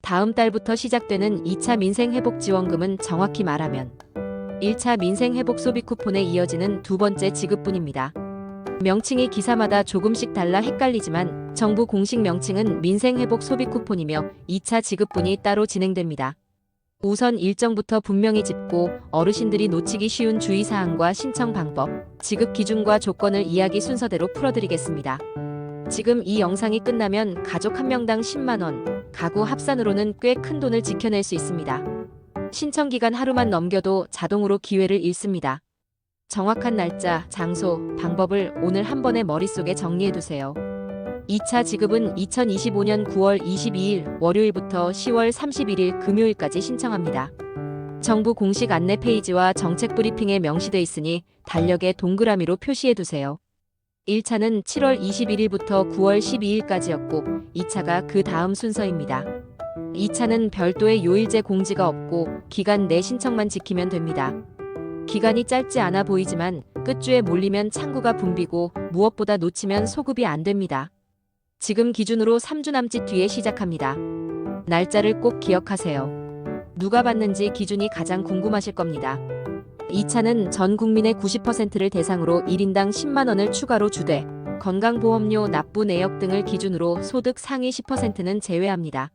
다음 달부터 시작되는 2차 민생회복지원금은 정확히 말하면 1차 민생회복 소비 쿠폰에 이어지는 두 번째 지급분입니다. 명칭이 기사마다 조금씩 달라 헷갈리지만 정부 공식 명칭은 민생회복 소비 쿠폰이며 2차 지급분이 따로 진행됩니다. 우선 일정부터 분명히 짚고 어르신들이 놓치기 쉬운 주의사항과 신청 방법, 지급 기준과 조건을 이야기 순서대로 풀어드리겠습니다. 지금 이 영상이 끝나면 가족 한 명당 10만원, 가구 합산으로는 꽤 큰 돈을 지켜낼 수 있습니다. 신청 기간 하루만 넘겨도 자동으로 기회를 잃습니다. 정확한 날짜, 장소, 방법을 오늘 한 번에 머릿속에 정리해두세요. 2차 지급은 2025년 9월 22일 월요일부터 10월 31일 금요일까지 신청합니다. 정부 공식 안내 페이지와 정책 브리핑에 명시돼 있으니 달력에 동그라미로 표시해두세요. 1차는 7월 21일부터 9월 12일까지였고 2차가 그 다음 순서입니다. 2차는 별도의 요일제 공지가 없고 기간 내 신청만 지키면 됩니다. 기간이 짧지 않아 보이지만 끝주에 몰리면 창구가 붐비고 무엇보다 놓치면 소급이 안 됩니다. 지금 기준으로 3주 남짓 뒤에 시작합니다. 날짜를 꼭 기억하세요. 누가 받는지 기준이 가장 궁금하실 겁니다. 2차는 전 국민의 90%를 대상으로 1인당 10만원을 추가로 주되 건강보험료 납부 내역 등을 기준으로 소득 상위 10%는 제외합니다.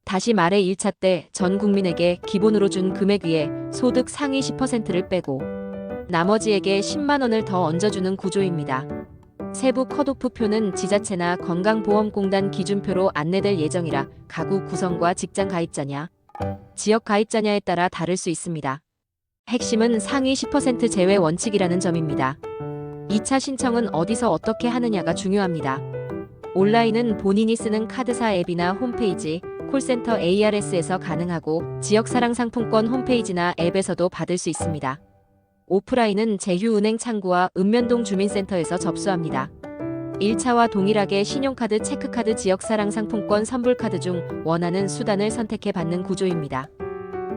다시 말해 1차 때 전 국민에게 기본으로 준 금액 위에 소득 상위 10%를 빼고 나머지에게 10만원을 더 얹어주는 구조입니다. 세부 컷오프표는 지자체나 건강보험공단 기준표로 안내될 예정이라 가구 구성과 직장 가입자냐, 지역 가입자냐에 따라 다를 수 있습니다. 핵심은 상위 10% 제외 원칙이라는 점입니다. 2차 신청은 어디서 어떻게 하느냐가 중요합니다. 온라인은 본인이 쓰는 카드사 앱이나 홈페이지, 콜센터 ARS에서 가능하고 지역사랑상품권 홈페이지나 앱에서도 받을 수 있습니다. 오프라인은 제휴은행 창구와 읍면동 주민센터에서 접수합니다. 1차와 동일하게 신용카드, 체크카드, 지역사랑상품권, 선불카드 중 원하는 수단을 선택해 받는 구조입니다.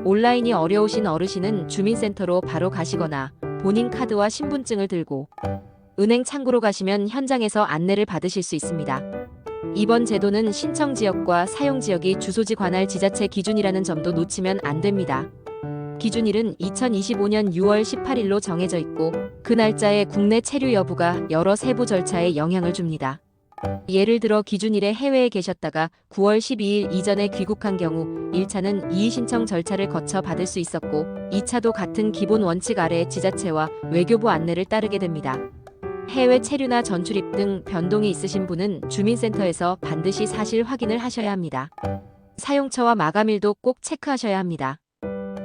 온라인이 어려우신 어르신은 주민센터로 바로 가시거나 본인 카드와 신분증을 들고 은행 창구로 가시면 현장에서 안내를 받으실 수 있습니다. 이번 제도는 신청 지역과 사용 지역이 주소지 관할 지자체 기준이라는 점도 놓치면 안 됩니다. 기준일은 2025년 6월 18일로 정해져 있고 그 날짜에 국내 체류 여부가 여러 세부 절차에 영향을 줍니다. 예를 들어 기준일에 해외에 계셨다가 9월 12일 이전에 귀국한 경우 1차는 이의 신청 절차를 거쳐 받을 수 있었고 2차도 같은 기본 원칙 아래 지자체와 외교부 안내를 따르게 됩니다. 해외 체류나 전출입 등 변동이 있으신 분은 주민센터에서 반드시 사실 확인을 하셔야 합니다. 사용처와 마감일도 꼭 체크하셔야 합니다.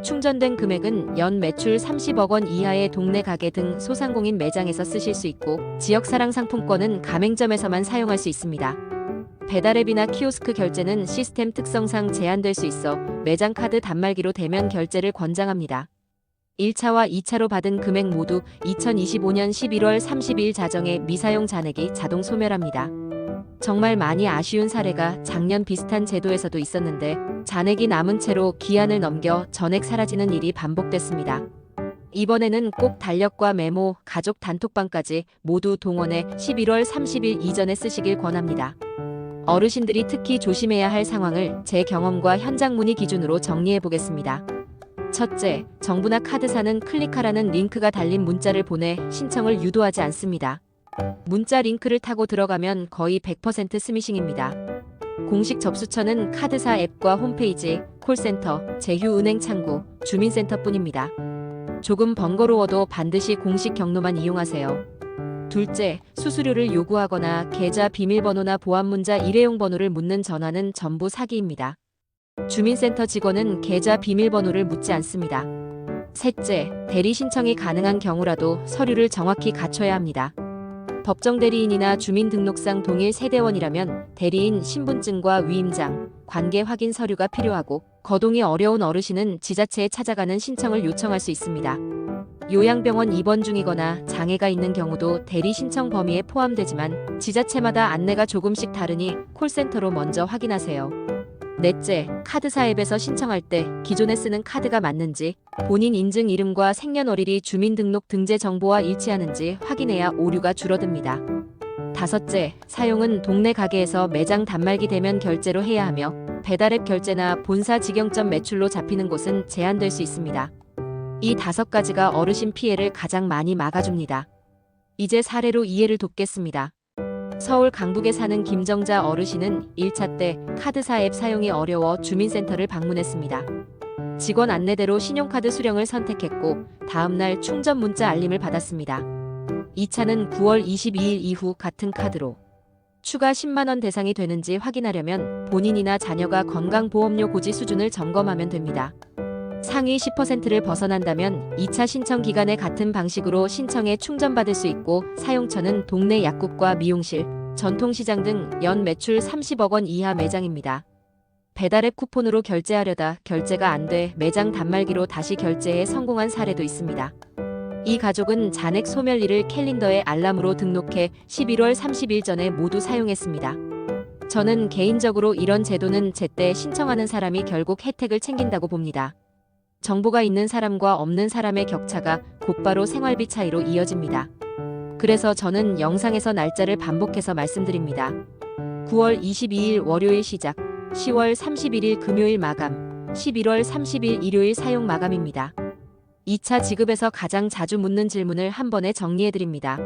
충전된 금액은 연 매출 30억 원 이하의 동네 가게 등 소상공인 매장에서 쓰실 수 있고 지역사랑 상품권은 가맹점에서만 사용할 수 있습니다. 배달앱이나 키오스크 결제는 시스템 특성상 제한될 수 있어 매장 카드 단말기로 대면 결제를 권장합니다. 1차와 2차로 받은 금액 모두 2025년 11월 30일 자정에 미사용 잔액이 자동 소멸합니다. 정말 많이 아쉬운 사례가 작년 비슷한 제도에서도 있었는데 잔액이 남은 채로 기한을 넘겨 전액 사라지는 일이 반복됐습니다. 이번에는 꼭 달력과 메모, 가족 단톡방까지 모두 동원해 11월 30일 이전에 쓰시길 권합니다. 어르신들이 특히 조심해야 할 상황을 제 경험과 현장 문의 기준으로 정리해 보겠습니다. 첫째, 정부나 카드사는 클릭하라는 링크가 달린 문자를 보내 신청을 유도하지 않습니다. 문자 링크를 타고 들어가면 거의 100% 스미싱입니다. 공식 접수처는 카드사 앱과 홈페이지, 콜센터, 제휴은행 창구, 주민센터뿐입니다. 조금 번거로워도 반드시 공식 경로만 이용하세요. 둘째, 수수료를 요구하거나 계좌 비밀번호나 보안문자 일회용 번호를 묻는 전화는 전부 사기입니다. 주민센터 직원은 계좌 비밀번호를 묻지 않습니다. 셋째, 대리 신청이 가능한 경우라도 서류를 정확히 갖춰야 합니다. 법정 대리인이나 주민등록상 동일 세대원이라면 대리인 신분증과 위임장, 관계 확인 서류가 필요하고 거동이 어려운 어르신은 지자체에 찾아가는 신청을 요청할 수 있습니다. 요양병원 입원 중이거나 장애가 있는 경우도 대리 신청 범위에 포함되지만 지자체마다 안내가 조금씩 다르니 콜센터로 먼저 확인하세요. 넷째, 카드사 앱에서 신청할 때 기존에 쓰는 카드가 맞는지, 본인 인증 이름과 생년월일이 주민등록 등재 정보와 일치하는지 확인해야 오류가 줄어듭니다. 다섯째, 사용은 동네 가게에서 매장 단말기 대면 결제로 해야 하며 배달앱 결제나 본사 직영점 매출로 잡히는 곳은 제한될 수 있습니다. 이 5가지가 어르신 피해를 가장 많이 막아줍니다. 이제 사례로 이해를 돕겠습니다. 서울 강북에 사는 김정자 어르신은 1차 때 카드사 앱 사용이 어려워 주민센터를 방문했습니다. 직원 안내대로 신용카드 수령을 선택했고 다음날 충전 문자 알림을 받았습니다. 2차는 9월 22일 이후 같은 카드로 추가 10만원 대상이 되는지 확인하려면 본인이나 자녀가 건강보험료 고지 수준을 점검하면 됩니다. 상위 10%를 벗어난다면 2차 신청 기간에 같은 방식으로 신청해 충전받을 수 있고 사용처는 동네 약국과 미용실, 전통시장 등 연 매출 30억 원 이하 매장입니다. 배달앱 쿠폰으로 결제하려다 결제가 안 돼 매장 단말기로 다시 결제해 성공한 사례도 있습니다. 이 가족은 잔액 소멸리를 캘린더에 알람으로 등록해 11월 30일 전에 모두 사용했습니다. 저는 개인적으로 이런 제도는 제때 신청하는 사람이 결국 혜택을 챙긴다고 봅니다. 정보가 있는 사람과 없는 사람의 격차가 곧바로 생활비 차이로 이어집니다. 그래서 저는 영상에서 날짜를 반복해서 말씀드립니다. 9월 22일 월요일 시작, 10월 31일 금요일 마감, 11월 30일 일요일 사용 마감입니다. 2차 지급에서 가장 자주 묻는 질문을 한 번에 정리해드립니다.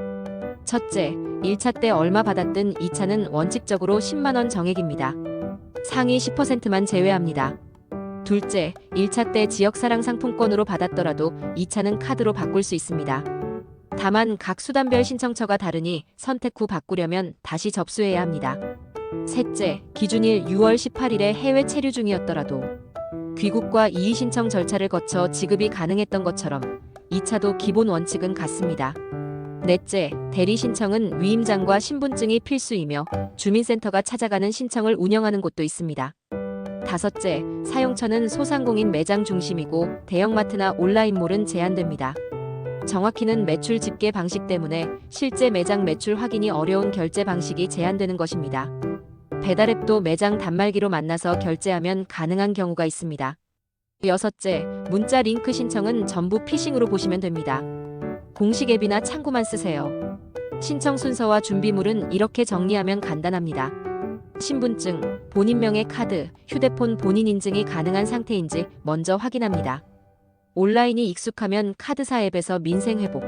첫째, 1차 때 얼마 받았든 2차는 원칙적으로 10만원 정액입니다. 상위 10%만 제외합니다. 둘째, 1차 때 지역사랑 상품권으로 받았더라도 2차는 카드로 바꿀 수 있습니다. 다만 각 수단별 신청처가 다르니 선택 후 바꾸려면 다시 접수해야 합니다. 셋째, 기준일 6월 18일에 해외 체류 중이었더라도 귀국과 이의 신청 절차를 거쳐 지급이 가능했던 것처럼 2차도 기본 원칙은 같습니다. 넷째, 대리 신청은 위임장과 신분증이 필수이며 주민센터가 찾아가는 신청을 운영하는 곳도 있습니다. 다섯째, 사용처는 소상공인 매장 중심이고 대형마트나 온라인몰은 제한됩니다. 정확히는 매출 집계 방식 때문에 실제 매장 매출 확인이 어려운 결제 방식이 제한되는 것입니다. 배달앱도 매장 단말기로 만나서 결제하면 가능한 경우가 있습니다. 여섯째, 문자 링크 신청은 전부 피싱으로 보시면 됩니다. 공식 앱이나 창구만 쓰세요. 신청 순서와 준비물은 이렇게 정리하면 간단합니다. 신분증, 본인명의 카드, 휴대폰 본인 인증이 가능한 상태인지 먼저 확인합니다. 온라인이 익숙하면 카드사 앱에서 민생회복,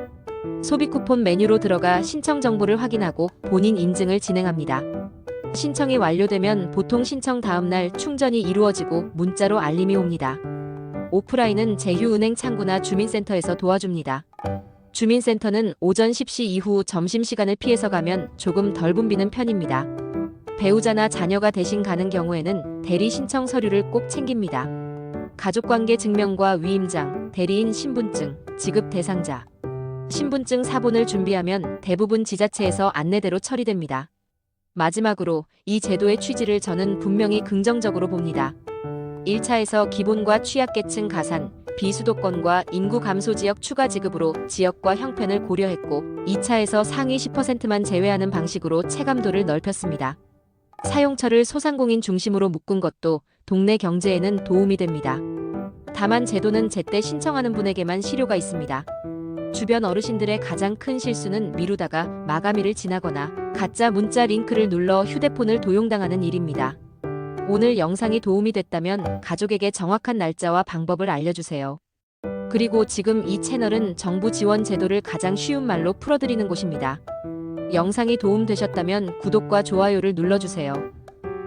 소비 쿠폰 메뉴로 들어가 신청 정보를 확인하고 본인 인증을 진행합니다. 신청이 완료되면 보통 신청 다음날 충전이 이루어지고 문자로 알림이 옵니다. 오프라인은 제휴은행 창구나 주민센터에서 도와줍니다. 주민센터는 오전 10시 이후 점심시간을 피해서 가면 조금 덜 붐비는 편입니다. 배우자나 자녀가 대신 가는 경우에는 대리 신청 서류를 꼭 챙깁니다. 가족관계 증명과 위임장, 대리인 신분증, 지급 대상자, 신분증 사본을 준비하면 대부분 지자체에서 안내대로 처리됩니다. 마지막으로 이 제도의 취지를 저는 분명히 긍정적으로 봅니다. 1차에서 기본과 취약계층 가산, 비수도권과 인구 감소 지역 추가 지급으로 지역과 형편을 고려했고 2차에서 상위 10%만 제외하는 방식으로 체감도를 넓혔습니다. 사용처를 소상공인 중심으로 묶은 것도 동네 경제에는 도움이 됩니다. 다만 제도는 제때 신청하는 분에게만 실효가 있습니다. 주변 어르신들의 가장 큰 실수는 미루다가 마감일을 지나거나 가짜 문자 링크를 눌러 휴대폰을 도용당하는 일입니다. 오늘 영상이 도움이 됐다면 가족에게 정확한 날짜와 방법을 알려주세요. 그리고 지금 이 채널은 정부 지원 제도를 가장 쉬운 말로 풀어드리는 곳입니다. 영상이 도움되셨다면 구독과 좋아요를 눌러주세요.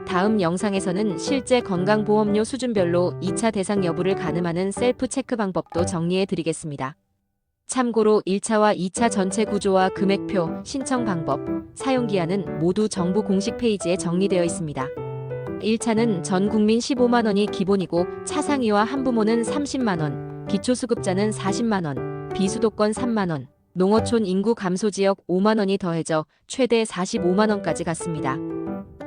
다음 영상에서는 실제 건강보험료 수준별로 2차 대상 여부를 가늠하는 셀프 체크 방법도 정리해 드리겠습니다. 참고로 1차와 2차 전체 구조와 금액표, 신청 방법, 사용기한은 모두 정부 공식 페이지에 정리되어 있습니다. 1차는 전 국민 15만원이 기본이고 차상위와 한부모는 30만원, 기초수급자는 40만원, 비수도권 3만원, 농어촌 인구 감소 지역 5만원이 더해져 최대 45만원까지 갔습니다.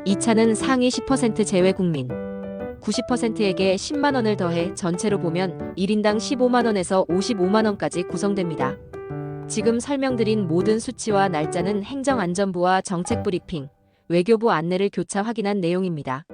2차는 상위 10% 제외 국민 90%에게 10만원을 더해 전체로 보면 1인당 15만원에서 55만원까지 구성됩니다. 지금 설명드린 모든 수치와 날짜는 행정안전부와 정책브리핑, 외교부 안내를 교차 확인한 내용입니다.